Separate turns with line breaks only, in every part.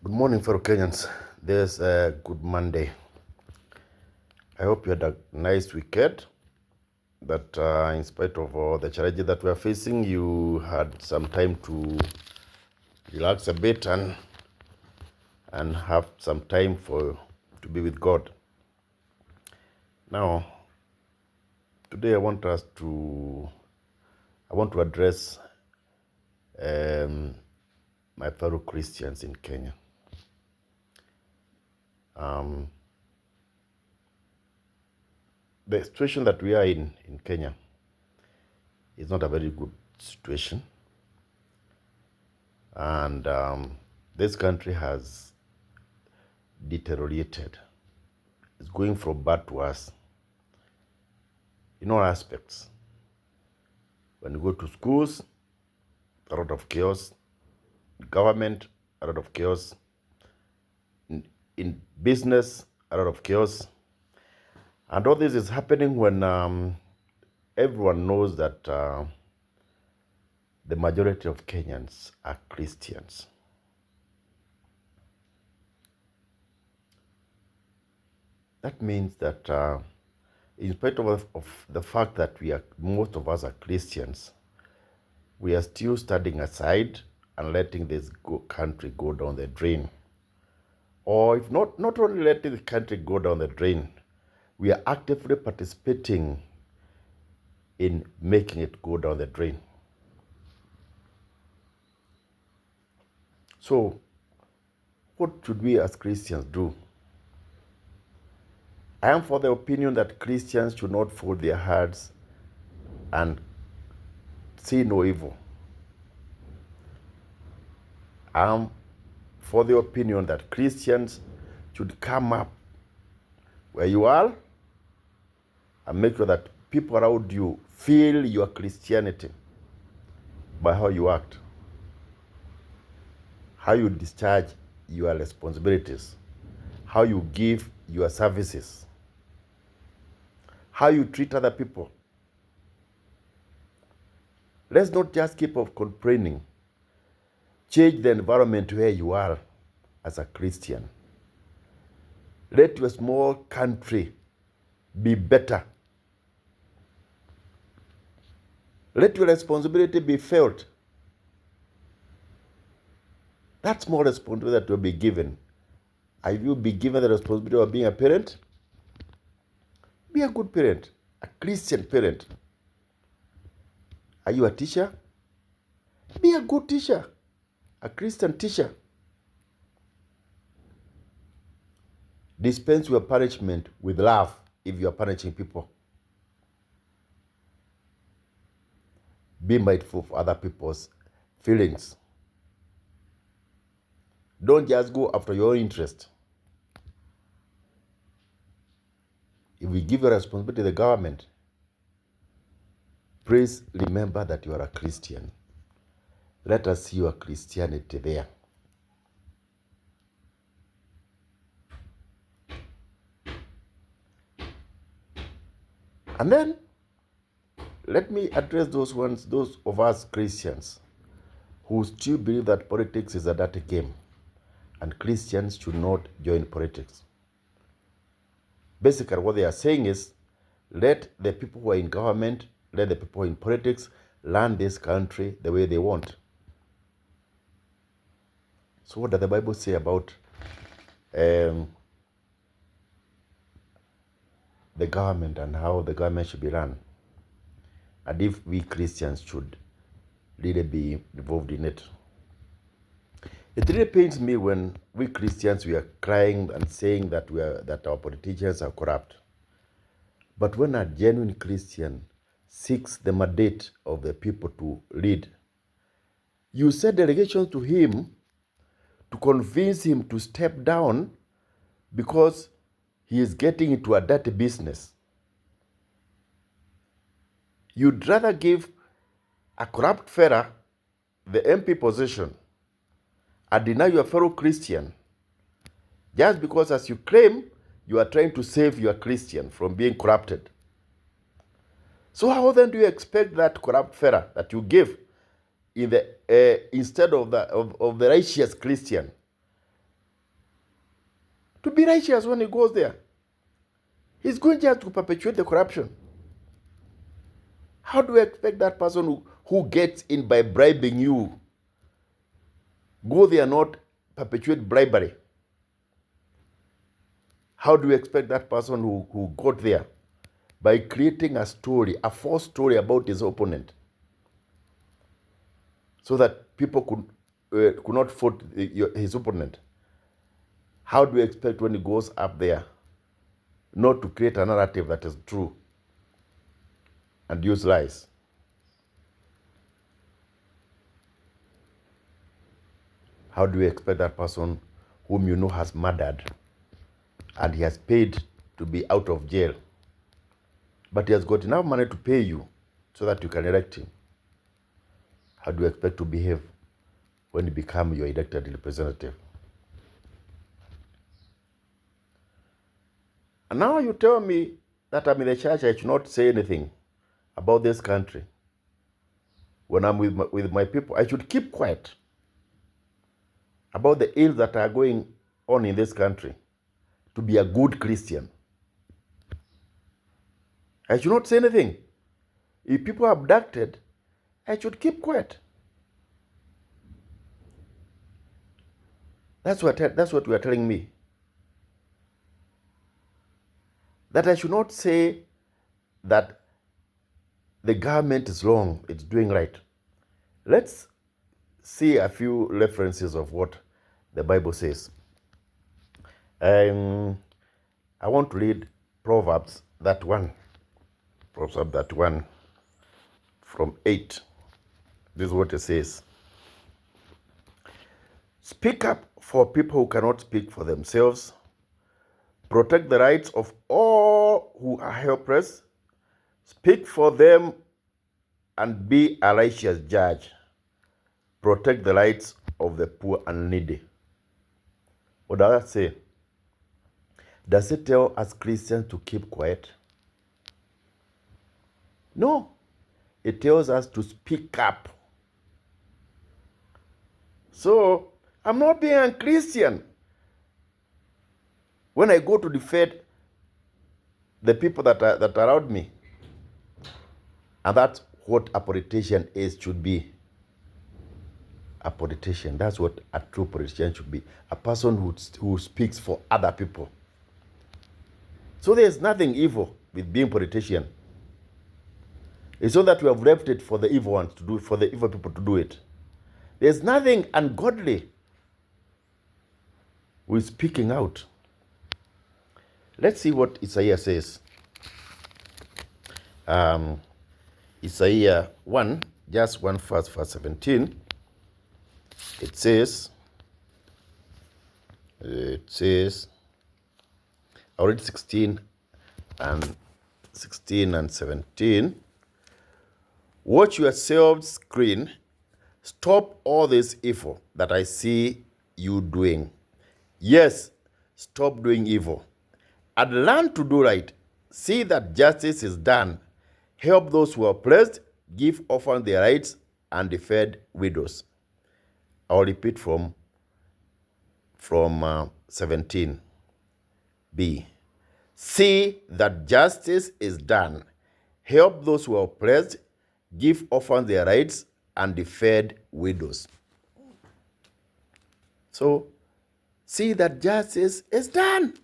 Good morning, fellow Kenyans. This good Monday. I hope you had a nice weekend. That in spite of all the challenges that we are facing, you had some time to relax a bit and have some time to be with God. Now, today I want to address my fellow Christians in Kenya. The situation that we are in Kenya is not a very good situation. And this country has deteriorated. It's going from bad to worse in all aspects. When you go to schools, a lot of chaos. Government, a lot of chaos. In business, a lot of chaos. And all this is happening when everyone knows that the majority of Kenyans are Christians. That means that in spite of the fact that most of us are Christians, we are still standing aside and letting this country go down the drain. Or if not only letting the country go down the drain, we are actively participating in making it go down the drain. So, what should we as Christians do? I am for the opinion that Christians should not fold their hearts and see no evil. I am for the opinion that Christians should come up where you are and make sure that people around you feel your Christianity by how you act, how you discharge your responsibilities, how you give your services, how you treat other people. Let's not just keep on complaining. Change the environment where you are as a Christian. Let your small country be better. Let your responsibility be felt. That's more responsibility that will be given. Have you been given the responsibility of being a parent? Be a good parent, a Christian parent. Are you a teacher? Be a good teacher, a Christian teacher. Dispense your punishment with love if you are punishing people. Be mindful of other people's feelings. Don't just go after your own interest. If we give a responsibility to the government, please remember that you are a Christian. Let us see your Christianity there. And then, let me address those of us Christians who still believe that politics is a dirty game and Christians should not join politics. Basically, what they are saying is, let the people who are in government, let the people in politics run this country the way they want. So what does the Bible say about the government and how the government should be run? And if we Christians should really be involved in it. It really pains me when we Christians, we are crying and saying that our politicians are corrupt. But when a genuine Christian seeks the mandate of the people to lead, you send delegations to him to convince him to step down because he is getting into a dirty business. You'd rather give a corrupt fella the MP position and deny your fellow Christian just because, as you claim, you are trying to save your Christian from being corrupted. So how then do you expect that corrupt fella that you give in the instead of the righteous Christian to be righteous when he goes there. He's going just to perpetuate the corruption. How do you expect that person who gets in by bribing you go there not perpetuate bribery? How do you expect that person who got there by creating a story, a false story about his opponent, so that people could not vote his opponent? How do you expect when he goes up there not to create a narrative that is true and use lies? How do you expect that person whom you know has murdered and he has paid to be out of jail, but he has got enough money to pay you so that you can elect him? How do you expect to behave when you become your elected representative? And now you tell me that I'm in the church, I should not say anything about this country. When I'm with my people, I should keep quiet about the ills that are going on in this country to be a good Christian. I should not say anything. If people are abducted, I should keep quiet. That's what you are telling me. That I should not say that the government is wrong, it's doing right. Let's see a few references of what the Bible says. I want to read Proverbs that one from 8. This is what it says. Speak up for people who cannot speak for themselves. Protect the rights of all who are helpless. Speak for them and be a righteous judge. Protect the rights of the poor and needy. What does that say? Does it tell us Christians to keep quiet? No. It tells us to speak up. So, I'm not being a Christian when I go to defend the people that are around me. And that's what a politician should be. A politician, that's what a true politician should be. A person who speaks for other people. So there's nothing evil with being a politician. It's not that we have left it for the evil ones to do it, for the evil people to do it. There's nothing ungodly with speaking out. Let's see what Isaiah says. Isaiah 1, just one verse 17. It says, I read 16 and 17. Watch yourselves clean. Stop all this evil that I see you doing. Yes, stop doing evil. And learn to do right. See that justice is done. Help those who are oppressed. Give orphans their rights and defend widows. I'll repeat from 17b. See that justice is done. Help those who are oppressed. Give orphans their rights and defend widows. So, see that justice is done.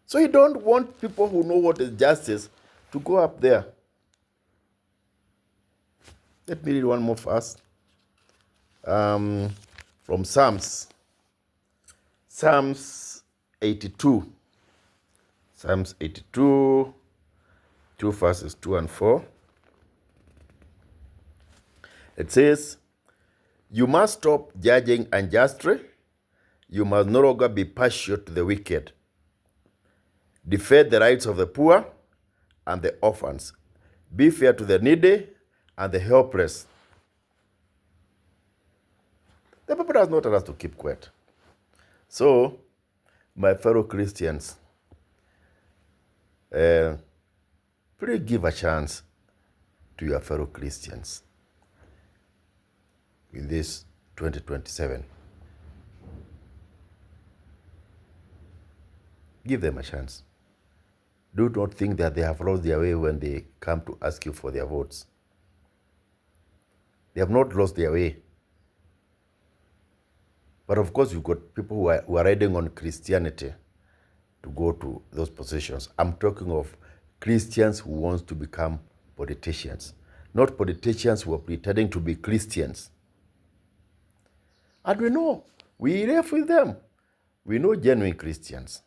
So you don't want people who know what is justice to go up there. Let me read one more verse. From Psalms 82. Psalms 82, 2 verses 2 and 4. It says, you must stop judging unjustly. You must no longer be partial to the wicked. Defend the rights of the poor and the orphans. Be fair to the needy and the helpless. The Bible does not tell us to keep quiet. So, my fellow Christians, please give a chance to your fellow Christians in this 2027. Give them a chance. Do not think that they have lost their way when they come to ask you for their votes. They have not lost their way. But of course, you've got people who are riding on Christianity to go to those positions. I'm talking of Christians who want to become politicians, not politicians who are pretending to be Christians. And we know, we live with them. We know genuine Christians.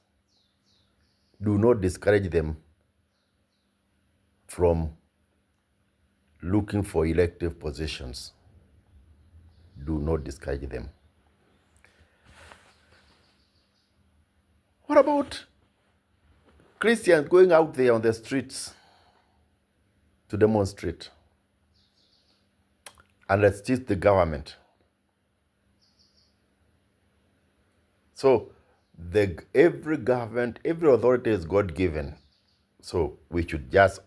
Do not discourage them from looking for elective positions. Do not discourage them. What about Christians going out there on the streets to demonstrate and resist the government? So every government, every authority is God-given. So we should just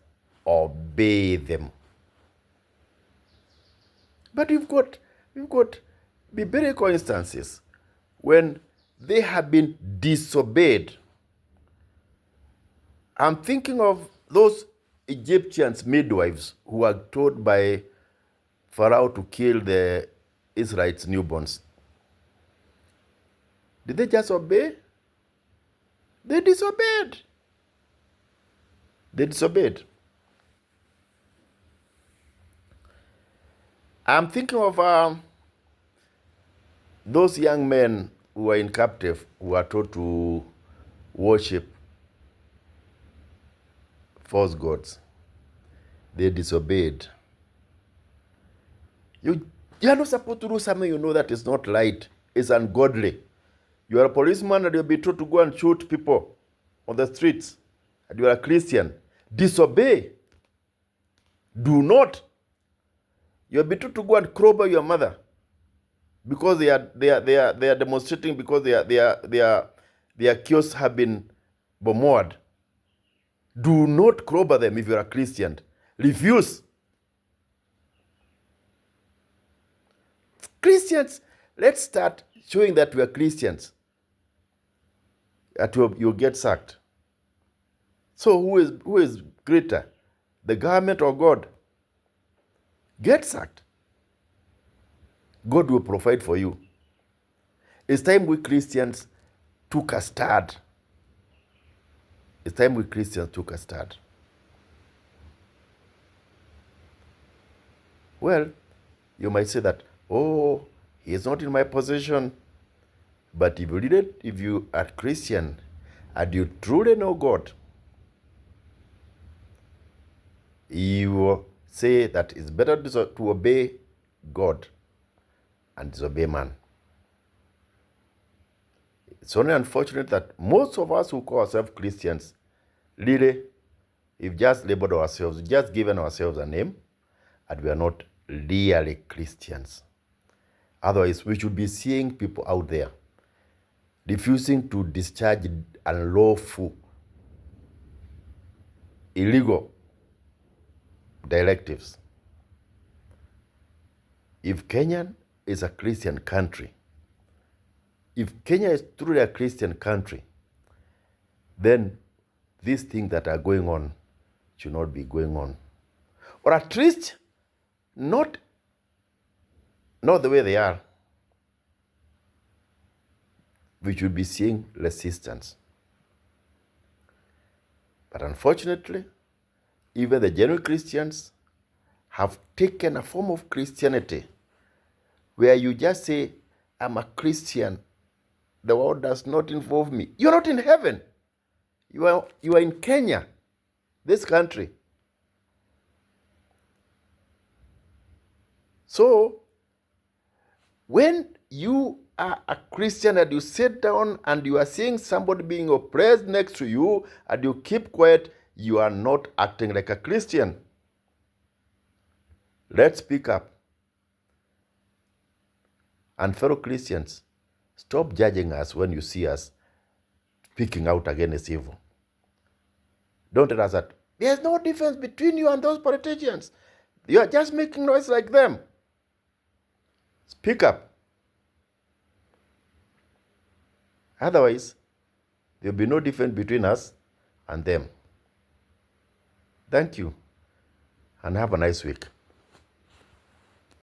obey them. But we've got biblical instances when they have been disobeyed. I'm thinking of those Egyptians midwives who were told by Pharaoh to kill the Israelites' newborns. Did they just obey? They disobeyed. They disobeyed. I'm thinking of those young men who were in captive, who are told to worship false gods. They disobeyed. You are not supposed to do something you know that is not right, it's ungodly. You are a policeman and you'll be told to go and shoot people on the streets, and you are a Christian. Disobey. Do not. You'll be told to go and crowbar your mother because they are demonstrating because their kiosks have been bombarded. Do not crowbar them if you are a Christian. Refuse. Christians, let's start showing that we are Christians. That you'll get sacked. So who is greater, the government or God? Get sacked. God will provide for you. It's time we Christians took a stand. It's time we Christians took a stand. Well, you might say that, oh, he is not in my position. But if you are Christian and you truly know God, you will say that it's better to obey God and disobey man. It's only unfortunate that most of us who call ourselves Christians, really, we've just labeled ourselves, just given ourselves a name, and we are not really Christians. Otherwise, we should be seeing people out there refusing to discharge unlawful, illegal directives. If Kenya is a Christian country, if Kenya is truly a Christian country, then these things that are going on should not be going on. Or at least not the way they are. We should be seeing resistance. But unfortunately, even the genuine Christians have taken a form of Christianity where you just say, I'm a Christian. The world does not involve me. You're not in heaven. You are in Kenya, this country. So, when you are a Christian and you sit down and you are seeing somebody being oppressed next to you and you keep quiet, you are not acting like a Christian. Let's speak up. And fellow Christians, stop judging us when you see us speaking out against evil. Don't tell us that there's no difference between you and those politicians. You are just making noise like them. Speak up. Otherwise, There will be no difference between us and them. Thank you, and have a nice week.